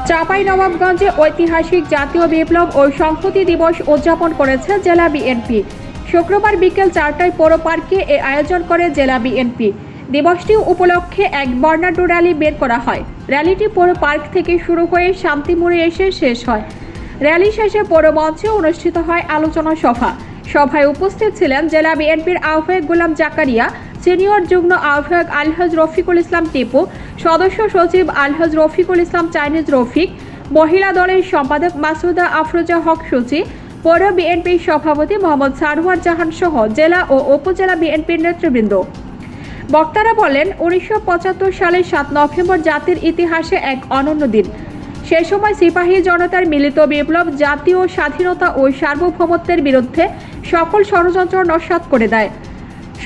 চাঁপাইনবাবগঞ্জে ঐতিহাসিক জাতীয় বিপ্লব ও সংহতি দিবস উদযাপন করেছে জেলা বিএনপি। শুক্রবার বিকেল 4টায় পৌর পার্কে এ আয়োজন করে জেলা বিএনপি। দিবসটি উপলক্ষে এক বর্ণাঢ্য র্যালি বের করা হয়। র্যালিটি পৌর পার্ক থেকে শুরু হয়ে শান্তিমোড়ে এসে শেষ হয়। র্যালি শেষে পৌর মঞ্চে অনুষ্ঠিত হয় আলোচনা সভা। সভায় উপস্থিত ছিলেন জেলা বিএনপির আহ্বায়ক গোলাম জাকারিয়া, সিনিয়র যুগ্ম আহ্বায়ক আলহাজ রফিকুল ইসলাম টিপু, সদস্য সচিব আলহাজ রফিকুল ইসলাম চাইনিজ রফিক, মহিলা দলের সম্পাদক মাসুদা আফরোজা হক সূচি, পৌর বিএনপির সভাপতি মোহাম্মদ সারওয়ার জাহান সহ জেলা ও উপজেলা বিএনপির নেতৃবৃন্দ। বক্তারা বলেন, 1975 সালের 7 নভেম্বর জাতির ইতিহাসে এক অনন্য দিন। সে সময় সিপাহী জনতার মিলিত বিপ্লব জাতীয় স্বাধীনতা ও সার্বভৌমত্বের বিরুদ্ধে সকল ষড়যন্ত্র নস্যাৎ করে দেয়।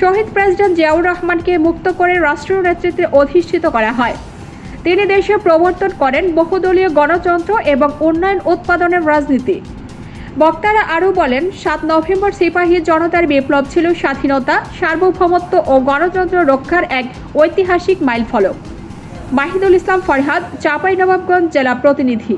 শহীদ প্রেসিডেন্ট জিয়াউর রহমানকে মুক্ত করে রাষ্ট্রীয় নেতৃত্বে অধিষ্ঠিত করা হয়। তিনি দেশে প্রবর্তন করেন বহুদলীয় গণতন্ত্র এবং উন্নয়ন উৎপাদনের রাজনীতি। বক্তারা আরও বলেন, 7 নভেম্বর সিপাহী জনতার বিপ্লব ছিল স্বাধীনতা, সার্বভৌমত্ব ও গণতন্ত্র রক্ষার এক ঐতিহাসিক মাইলফলক। মাহিদুল ইসলাম ফরহাদ, চাঁপাইনবাবগঞ্জ জেলা প্রতিনিধি।